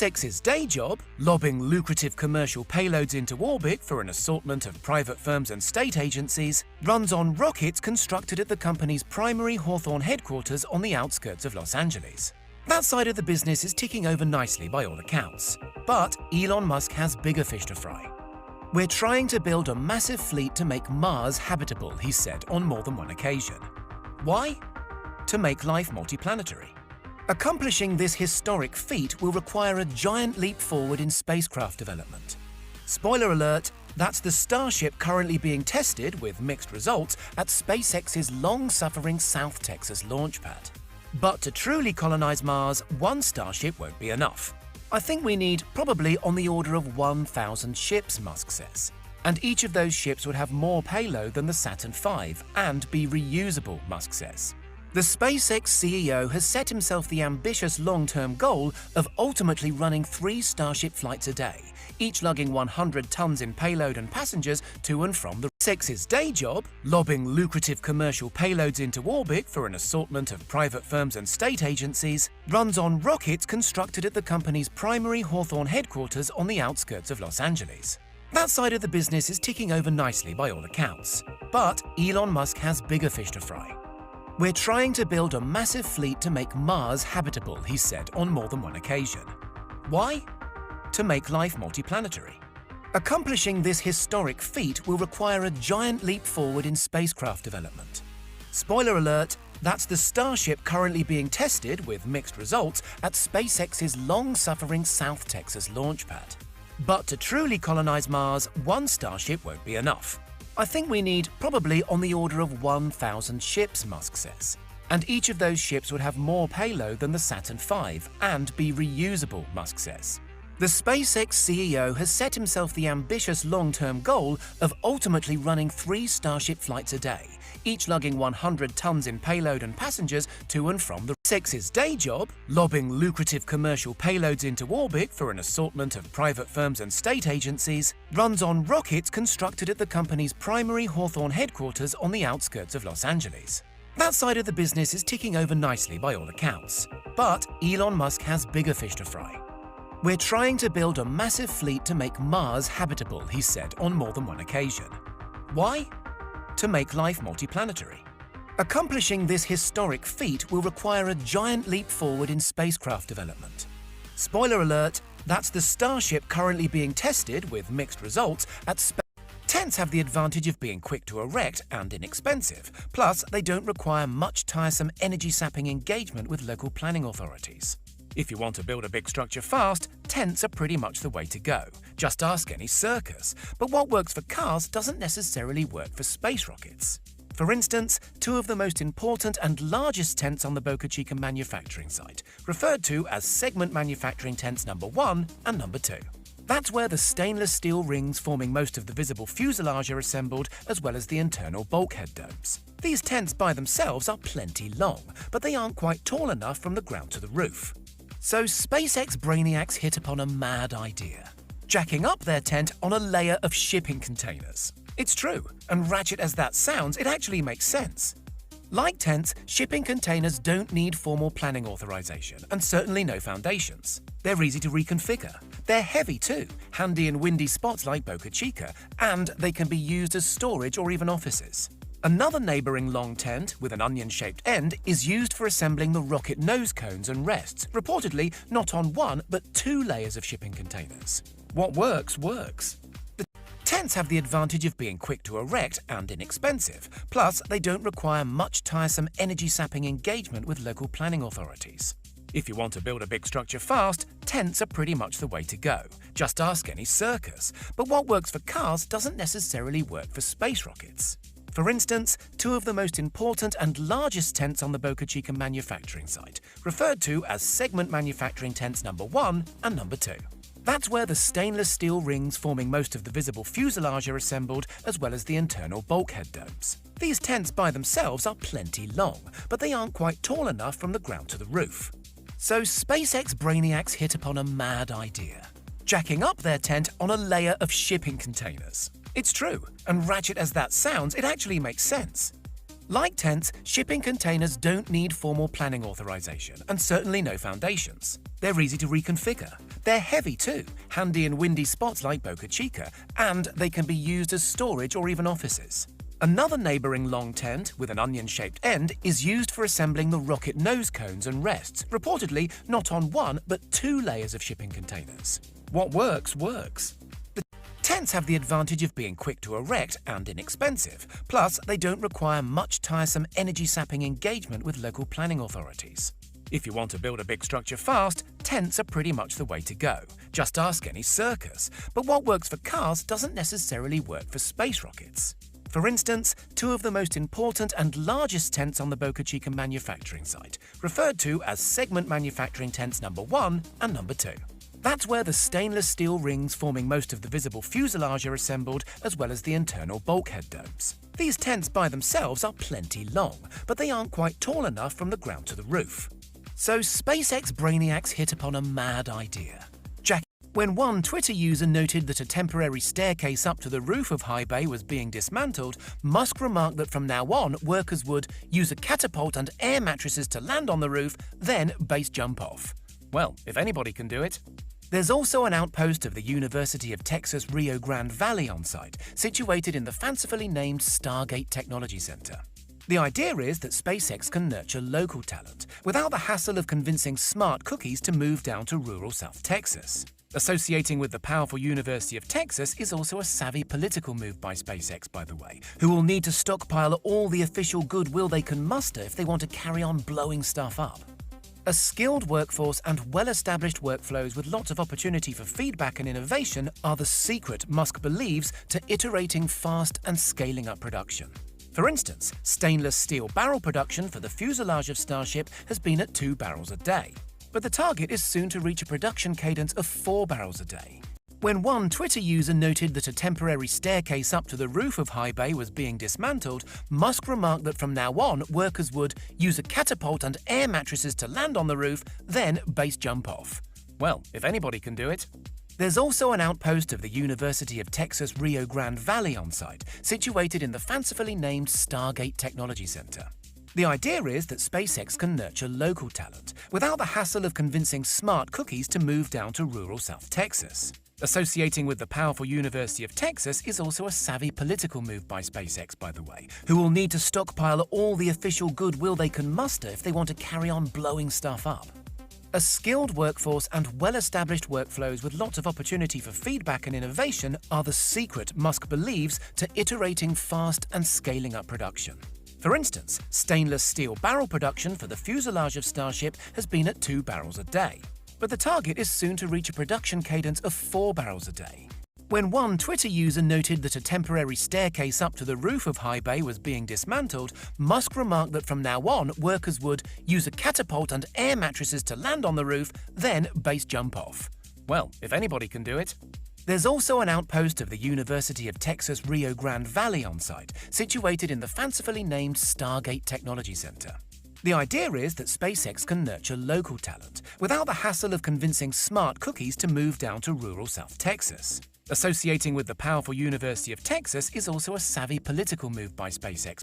SpaceX's day job, lobbing lucrative commercial payloads into orbit for an assortment of private firms and state agencies, runs on rockets constructed at the company's primary Hawthorne headquarters on the outskirts of Los Angeles. That side of the business is ticking over nicely by all accounts. But Elon Musk has bigger fish to fry. "We're trying to build a massive fleet to make Mars habitable," he said on more than one occasion. Why? To make life multiplanetary. Accomplishing this historic feat will require a giant leap forward in spacecraft development. Spoiler alert, that's the Starship currently being tested, with mixed results, at SpaceX's long-suffering South Texas launch pad. But to truly colonize Mars, one Starship won't be enough. "I think we need probably on the order of 1,000 ships," Musk says. "And each of those ships would have more payload than the Saturn V and be reusable," Musk says. The SpaceX CEO has set himself the ambitious long-term goal of ultimately running 3 Starship flights a day, each lugging 100 tons in payload and passengers to and from the SpaceX's day job, lobbing lucrative commercial payloads into orbit for an assortment of private firms and state agencies, runs on rockets constructed at the company's primary Hawthorne headquarters on the outskirts of Los Angeles. That side of the business is ticking over nicely by all accounts. But Elon Musk has bigger fish to fry. "We're trying to build a massive fleet to make Mars habitable," he said on more than one occasion. Why? To make life multiplanetary. Accomplishing this historic feat will require a giant leap forward in spacecraft development. Spoiler alert, that's the Starship currently being tested, with mixed results, at SpaceX's long-suffering South Texas launch pad. But to truly colonize Mars, one Starship won't be enough. "I think we need probably on the order of 1,000 ships," Musk says. "And each of those ships would have more payload than the Saturn V and be reusable," Musk says. The SpaceX CEO has set himself the ambitious long-term goal of ultimately running 3 Starship flights a day, each lugging 100 tons in payload and passengers to and from the SpaceX's day job, lobbing lucrative commercial payloads into orbit for an assortment of private firms and state agencies, runs on rockets constructed at the company's primary Hawthorne headquarters on the outskirts of Los Angeles. That side of the business is ticking over nicely by all accounts. But Elon Musk has bigger fish to fry. "We're trying to build a massive fleet to make Mars habitable," he said on more than one occasion. Why? To make life multiplanetary. Accomplishing this historic feat will require a giant leap forward in spacecraft development. Spoiler alert, that's the Starship currently being tested, with mixed results, at SpaceX. Tents have the advantage of being quick to erect and inexpensive, plus they don't require much tiresome energy-sapping engagement with local planning authorities. If you want to build a big structure fast, tents are pretty much the way to go. Just ask any circus. But what works for cars doesn't necessarily work for space rockets. For instance, 2 of the most important and largest tents on the Boca Chica manufacturing site, referred to as segment manufacturing tents number 1 and number 2. That's where the stainless steel rings forming most of the visible fuselage are assembled, as well as the internal bulkhead domes. These tents by themselves are plenty long, but they aren't quite tall enough from the ground to the roof. So SpaceX brainiacs hit upon a mad idea: jacking up their tent on a layer of shipping containers. It's true, and ratchet as that sounds, it actually makes sense. Like tents, shipping containers don't need formal planning authorization, and certainly no foundations. They're easy to reconfigure. They're heavy too, handy in windy spots like Boca Chica, and they can be used as storage or even offices. Another neighboring long tent, with an onion-shaped end, is used for assembling the rocket nose cones and rests, reportedly not on 1 but 2 layers of shipping containers. What works, works. The tents have the advantage of being quick to erect and inexpensive, plus they don't require much tiresome energy-sapping engagement with local planning authorities. If you want to build a big structure fast, tents are pretty much the way to go. Just ask any circus. But what works for cars doesn't necessarily work for space rockets. For instance, 2 of the most important and largest tents on the Boca Chica manufacturing site, referred to as segment manufacturing tents number 1 and number 2. That's where the stainless steel rings forming most of the visible fuselage are assembled, as well as the internal bulkhead domes. These tents by themselves are plenty long, but they aren't quite tall enough from the ground to the roof. So SpaceX brainiacs hit upon a mad idea: jacking up their tent on a layer of shipping containers. It's true, and ratchet as that sounds, it actually makes sense. Like tents, shipping containers don't need formal planning authorization and certainly no foundations. They're easy to reconfigure. They're heavy too, handy in windy spots like Boca Chica, and they can be used as storage or even offices. Another neighbouring long tent with an onion-shaped end is used for assembling the rocket nose cones and rests, reportedly not on one but 2 layers of shipping containers. What works, works. The tents have the advantage of being quick to erect and inexpensive, plus they don't require much tiresome energy-sapping engagement with local planning authorities. If you want to build a big structure fast, tents are pretty much the way to go. Just ask any circus. But what works for cars doesn't necessarily work for space rockets. For instance, 2 of the most important and largest tents on the Boca Chica manufacturing site, referred to as segment manufacturing tents number 1 and number 2. That's where the stainless steel rings forming most of the visible fuselage are assembled, as well as the internal bulkhead domes. These tents by themselves are plenty long, but they aren't quite tall enough from the ground to the roof. So SpaceX brainiacs hit upon a mad idea. When one Twitter user noted that a temporary staircase up to the roof of High Bay was being dismantled, Musk remarked that from now on, workers would use a catapult and air mattresses to land on the roof, then base jump off. Well, if anybody can do it. There's also an outpost of the University of Texas Rio Grande Valley on site, situated in the fancifully named Stargate Technology Center. The idea is that SpaceX can nurture local talent without the hassle of convincing smart cookies to move down to rural South Texas. Associating with the powerful University of Texas is also a savvy political move by SpaceX, by the way, who will need to stockpile all the official goodwill they can muster if they want to carry on blowing stuff up. A skilled workforce and well-established workflows with lots of opportunity for feedback and innovation are the secret, Musk believes, to iterating fast and scaling up production. For instance, stainless steel barrel production for the fuselage of Starship has been at 2 barrels a day. But the target is soon to reach a production cadence of 4 barrels a day. When one Twitter user noted that a temporary staircase up to the roof of High Bay was being dismantled, Musk remarked that from now on, workers would use a catapult and air mattresses to land on the roof, then base jump off. Well, if anybody can do it. There's also an outpost of the University of Texas Rio Grande Valley on site, situated in the fancifully named Stargate Technology Center. The idea is that SpaceX can nurture local talent without the hassle of convincing smart cookies to move down to rural South Texas. Associating with the powerful University of Texas is also a savvy political move by SpaceX, by the way, who will need to stockpile all the official goodwill they can muster if they want to carry on blowing stuff up. A skilled workforce and well-established workflows with lots of opportunity for feedback and innovation are the secret, Musk believes, to iterating fast and scaling up production. For instance, stainless steel barrel production for the fuselage of Starship has been at 2 barrels a day. But the target is soon to reach a production cadence of 4 barrels a day. When one Twitter user noted that a temporary staircase up to the roof of High Bay was being dismantled, Musk remarked that from now on, workers would use a catapult and air mattresses to land on the roof, then base jump off. Well, if anybody can do it. There's also an outpost of the University of Texas Rio Grande Valley on site, situated in the fancifully named Stargate Technology Center. The idea is that SpaceX can nurture local talent without the hassle of convincing smart cookies to move down to rural South Texas. Associating with the powerful University of Texas is also a savvy political move by SpaceX.